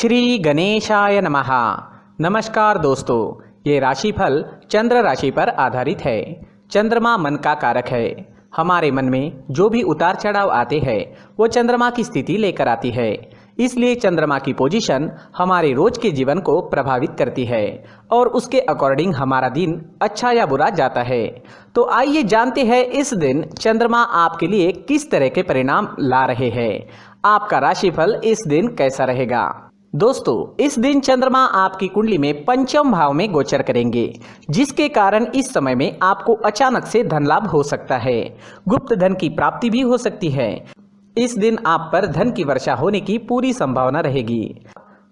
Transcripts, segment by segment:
श्री गणेशाय नमः। नमस्कार दोस्तों, ये राशिफल चंद्र राशि पर आधारित है। चंद्रमा मन का कारक है। हमारे मन में जो भी उतार चढ़ाव आते हैं वो चंद्रमा की स्थिति लेकर आती है। इसलिए चंद्रमा की पोजीशन हमारे रोज के जीवन को प्रभावित करती है और उसके अकॉर्डिंग हमारा दिन अच्छा या बुरा जाता है। तो आइए जानते हैं इस दिन चंद्रमा आपके लिए किस तरह के परिणाम ला रहे हैं। आपका राशिफल इस दिन कैसा रहेगा। दोस्तों, इस दिन चंद्रमा आपकी कुंडली में पंचम भाव में गोचर करेंगे, जिसके कारण इस समय में आपको अचानक से धन लाभ हो सकता है। गुप्त धन की प्राप्ति भी हो सकती है। इस दिन आप पर धन की वर्षा होने की पूरी संभावना रहेगी।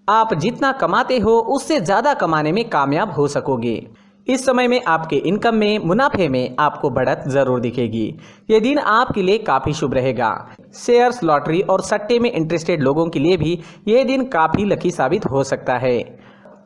आप जितना कमाते हो उससे ज्यादा कमाने में कामयाब हो सकोगे। इस समय में आपके इनकम में, मुनाफे में आपको बढ़त जरूर दिखेगी। ये दिन आपके लिए काफी शुभ रहेगा। शेयर्स, लॉटरी और सट्टे में इंटरेस्टेड लोगों के लिए भी ये दिन काफी लकी साबित हो सकता है।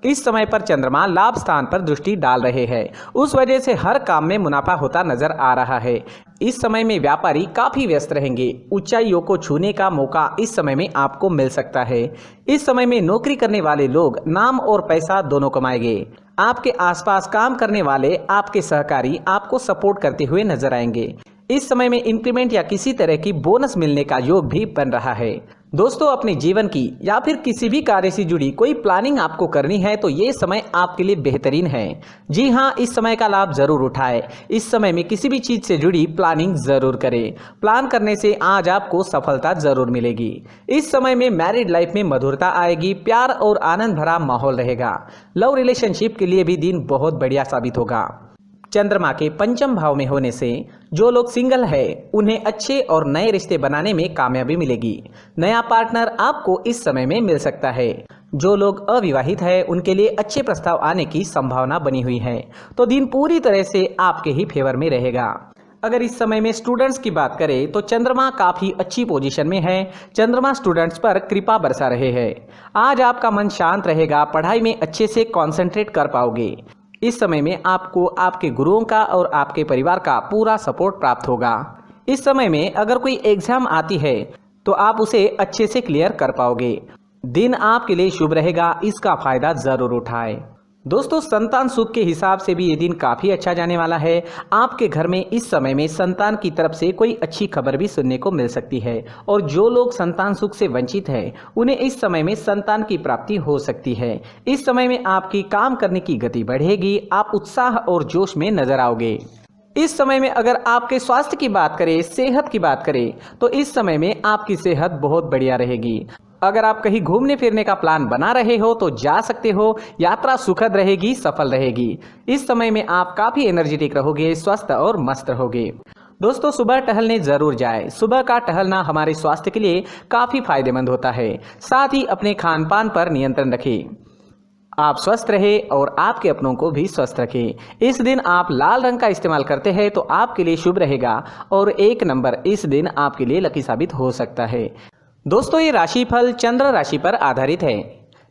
इस समय पर चंद्रमा लाभ स्थान पर दृष्टि डाल रहे हैं, उस वजह से हर काम में मुनाफा होता नजर आ रहा है। इस समय में व्यापारी काफी व्यस्त रहेंगे। ऊंचाइयों को छूने का मौका इस समय में आपको मिल सकता है। इस समय में नौकरी करने वाले लोग नाम और पैसा दोनों कमाएंगे। आपके आसपास काम करने वाले आपके सहकारी आपको सपोर्ट करते हुए नजर आएंगे। इस समय में इंक्रीमेंट या किसी तरह की बोनस मिलने का योग भी बन रहा है। दोस्तों, अपने जीवन की या फिर किसी भी कार्य से जुड़ी कोई प्लानिंग आपको करनी है तो ये समय आपके लिए बेहतरीन है। जी हाँ, इस समय का लाभ जरूर उठाएं। इस समय में किसी भी चीज से जुड़ी प्लानिंग जरूर करें। प्लान करने से आज आपको सफलता जरूर मिलेगी। इस समय में मैरिड लाइफ में मधुरता आएगी। प्यार और आनंद भरा माहौल रहेगा। लव रिलेशनशिप के लिए भी दिन बहुत बढ़िया साबित होगा। चंद्रमा के पंचम भाव में होने से जो लोग सिंगल है उन्हें अच्छे और नए रिश्ते बनाने में कामयाबी मिलेगी। नया पार्टनर आपको इस समय में मिल सकता है। जो लोग अविवाहित है उनके लिए अच्छे प्रस्ताव आने की संभावना बनी हुई है। तो दिन पूरी तरह से आपके ही फेवर में रहेगा। अगर इस समय में स्टूडेंट्स की बात करें तो चंद्रमा काफी अच्छी पोजीशन में है। चंद्रमा स्टूडेंट्स पर कृपा बरसा रहे हैं। आज आपका मन शांत रहेगा। पढ़ाई में अच्छे से कॉन्सेंट्रेट कर पाओगे। इस समय में आपको आपके गुरुओं का और आपके परिवार का पूरा सपोर्ट प्राप्त होगा। इस समय में अगर कोई एग्जाम आती है तो आप उसे अच्छे से क्लियर कर पाओगे। दिन आपके लिए शुभ रहेगा, इसका फायदा जरूर उठाएं। दोस्तों, संतान सुख के हिसाब से भी ये दिन काफी अच्छा जाने वाला है। आपके घर में इस समय में संतान की तरफ से कोई अच्छी खबर भी सुनने को मिल सकती है और जो लोग संतान सुख से वंचित हैं उन्हें इस समय में संतान की प्राप्ति हो सकती है। इस समय में आपकी काम करने की गति बढ़ेगी। आप उत्साह और जोश में नजर आओगे। इस समय में अगर आपके स्वास्थ्य की बात करें, सेहत की बात करें तो इस समय में आपकी सेहत बहुत बढ़िया रहेगी। अगर आप कहीं घूमने फिरने का प्लान बना रहे हो तो जा सकते हो। यात्रा सुखद रहेगी, सफल रहेगी। इस समय में आप काफी एनर्जेटिक रहोगे, स्वस्थ और मस्त रहोगे। दोस्तों, सुबह टहलने जरूर जाएं। सुबह का टहलना हमारे स्वास्थ्य के लिए काफी फायदेमंद होता है। साथ ही अपने खान पान पर नियंत्रण रखें। आप स्वस्थ रहे और आपके अपनों को भी स्वस्थ रखें। इस दिन आप लाल रंग का इस्तेमाल करते हैं तो आपके लिए शुभ रहेगा और 1 नंबर इस दिन आपके लिए लकी साबित हो सकता है। दोस्तों, ये राशिफल चंद्र राशि पर आधारित है,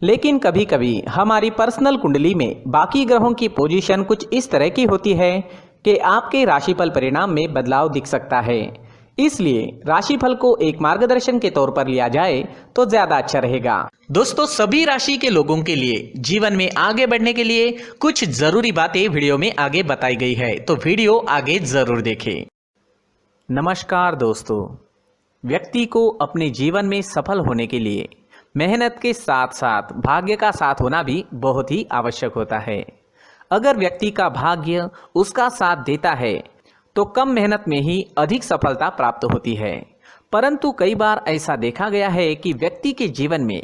लेकिन कभी कभी हमारी पर्सनल कुंडली में बाकी ग्रहों की पोजीशन कुछ इस तरह की होती है कि आपके राशिफल परिणाम में बदलाव दिख सकता है। इसलिए राशिफल को एक मार्गदर्शन के तौर पर लिया जाए तो ज्यादा अच्छा रहेगा। दोस्तों, सभी राशि के लोगों के लिए जीवन में आगे बढ़ने के लिए कुछ जरूरी बातें वीडियो में आगे बताई गई है, तो वीडियो आगे जरूर देखें। नमस्कार दोस्तों, व्यक्ति को अपने जीवन में सफल होने के लिए मेहनत के साथ साथ भाग्य का साथ होना भी बहुत ही आवश्यक होता है। अगर व्यक्ति का भाग्य उसका साथ देता है तो कम मेहनत में ही अधिक सफलता प्राप्त होती है। परंतु कई बार ऐसा देखा गया है कि व्यक्ति के जीवन में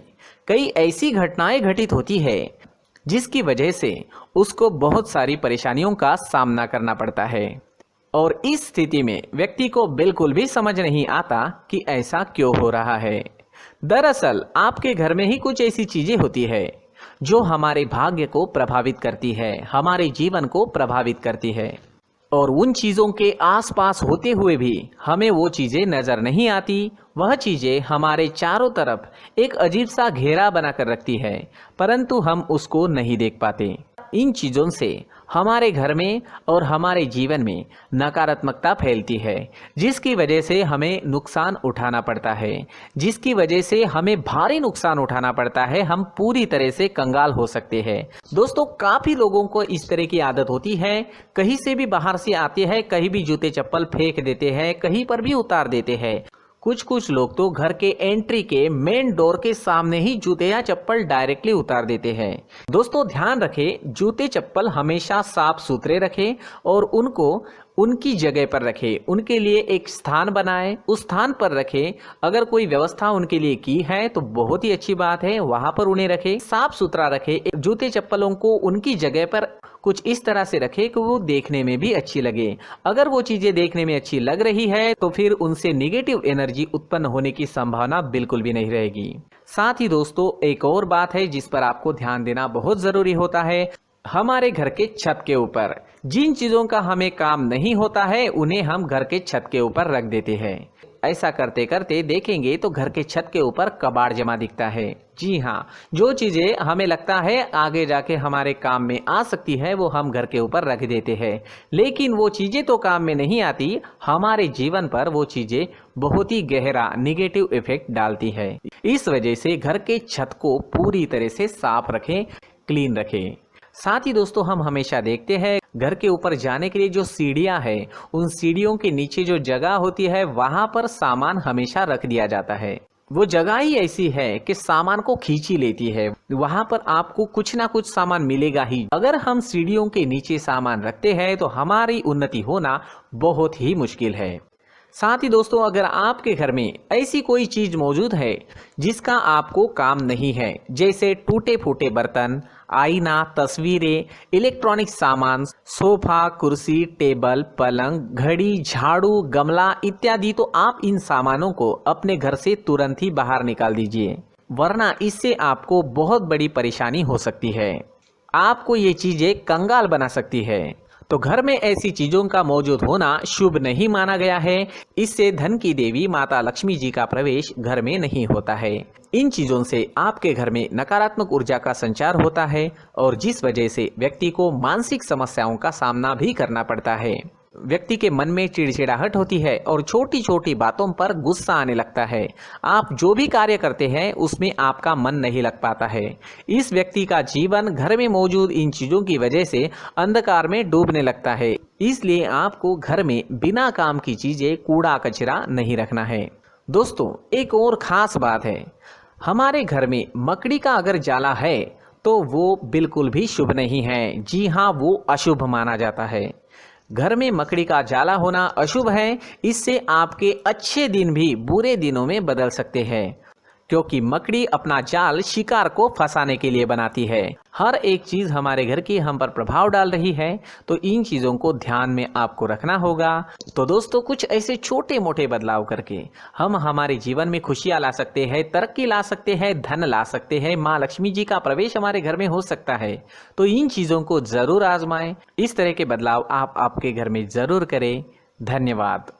कई ऐसी घटनाएं घटित होती है जिसकी वजह से उसको बहुत सारी परेशानियों का सामना करना पड़ता है और इस स्थिति में व्यक्ति को बिल्कुल भी समझ नहीं आता कि ऐसा क्यों हो रहा है। दरअसल आपके घर में ही कुछ ऐसी चीजें होती है जो हमारे भाग्य को प्रभावित करती है, हमारे जीवन को प्रभावित करती है और उन चीजों के आसपास होते हुए भी हमें वो चीजें नजर नहीं आती। वह चीजें हमारे चारों तरफ एक अजीब सा घेरा बनाकर रखती है, परंतु हम उसको नहीं देख पाते। इन चीज़ों से हमारे घर में और हमारे जीवन में नकारात्मकता फैलती है, जिसकी वजह से हमें नुकसान उठाना पड़ता है, जिसकी वजह से हमें भारी नुकसान उठाना पड़ता है। हम पूरी तरह से कंगाल हो सकते हैं। दोस्तों, काफ़ी लोगों को इस तरह की आदत होती है, कहीं से भी बाहर से आते हैं, कहीं भी जूते चप्पल फेंक देते हैं, कहीं पर भी उतार देते हैं। कुछ लोग तो घर के एंट्री के मेन डोर के सामने ही जूते या चप्पल डायरेक्टली उतार देते हैं। दोस्तों, ध्यान रखें, जूते चप्पल हमेशा साफ सुथरे रखें और उनको उनकी जगह पर रखें। उनके लिए एक स्थान बनाएं, उस स्थान पर रखें। अगर कोई व्यवस्था उनके लिए की है तो बहुत ही अच्छी बात है, वहां पर उन्हें रखें, साफ सुथरा रखें। जूते चप्पलों को उनकी जगह पर कुछ इस तरह से रखें कि वो देखने में भी अच्छी लगे। अगर वो चीजें देखने में अच्छी लग रही है तो फिर उनसे निगेटिव एनर्जी उत्पन्न होने की संभावना बिल्कुल भी नहीं रहेगी। साथ ही दोस्तों, एक और बात है जिस पर आपको ध्यान देना बहुत जरूरी होता है। हमारे घर के छत के ऊपर जिन चीजों का हमें काम नहीं होता है उन्हें हम घर के छत के ऊपर रख देते हैं। ऐसा करते करते देखेंगे तो घर के छत के ऊपर कबाड़ जमा दिखता है। जी हाँ, जो चीजें हमें लगता है आगे जाके हमारे काम में आ सकती है वो हम घर के ऊपर रख देते हैं, लेकिन वो चीजें तो काम में नहीं आती, हमारे जीवन पर वो चीजें बहुत ही गहरा निगेटिव इफेक्ट डालती है। इस वजह से घर के छत को पूरी तरह से साफ रखें, क्लीन रखें। साथ ही दोस्तों, हम हमेशा देखते हैं घर के ऊपर जाने के लिए जो सीढ़ियां हैं, उन सीढ़ियों के नीचे जो जगह होती है वहां पर सामान हमेशा रख दिया जाता है। वो जगह ही ऐसी है कि सामान को खींची लेती है, वहां पर आपको कुछ ना कुछ सामान मिलेगा ही। अगर हम सीढ़ियों के नीचे सामान रखते हैं तो हमारी उन्नति होना बहुत ही मुश्किल है। साथ ही दोस्तों, अगर आपके घर में ऐसी कोई चीज मौजूद है जिसका आपको काम नहीं है, जैसे टूटे फूटे बर्तन, आईना, तस्वीरें, इलेक्ट्रॉनिक सामान, सोफा, कुर्सी, टेबल, पलंग, घड़ी, झाड़ू, गमला इत्यादि, तो आप इन सामानों को अपने घर से तुरंत ही बाहर निकाल दीजिए, वरना इससे आपको बहुत बड़ी परेशानी हो सकती है। आपको ये चीजें कंगाल बना सकती है। तो घर में ऐसी चीजों का मौजूद होना शुभ नहीं माना गया है। इससे धन की देवी माता लक्ष्मी जी का प्रवेश घर में नहीं होता है। इन चीजों से आपके घर में नकारात्मक ऊर्जा का संचार होता है और जिस वजह से व्यक्ति को मानसिक समस्याओं का सामना भी करना पड़ता है। व्यक्ति के मन में चिड़चिड़ाहट होती है और छोटी छोटी बातों पर गुस्सा आने लगता है। आप जो भी कार्य करते हैं उसमें आपका मन नहीं लग पाता है। इस व्यक्ति का जीवन घर में मौजूद इन चीजों की वजह से अंधकार में डूबने लगता है। इसलिए आपको घर में बिना काम की चीजें, कूड़ा कचरा नहीं रखना है। दोस्तों, एक और खास बात है, हमारे घर में मकड़ी का अगर जाला है तो वो बिल्कुल भी शुभ नहीं है। जी हाँ, वो अशुभ माना जाता है। घर में मकड़ी का जाला होना अशुभ है। इससे आपके अच्छे दिन भी बुरे दिनों में बदल सकते हैं, क्योंकि मकड़ी अपना जाल शिकार को फंसाने के लिए बनाती है। हर एक चीज हमारे घर की हम पर प्रभाव डाल रही है, तो इन चीजों को ध्यान में आपको रखना होगा। तो दोस्तों, कुछ ऐसे छोटे मोटे बदलाव करके हम हमारे जीवन में खुशियां ला सकते हैं, तरक्की ला सकते हैं, धन ला सकते हैं, माँ लक्ष्मी जी का प्रवेश हमारे घर में हो सकता है। तो इन चीजों को जरूर आजमाएं। इस तरह के बदलाव आप आपके घर में जरूर करें। धन्यवाद।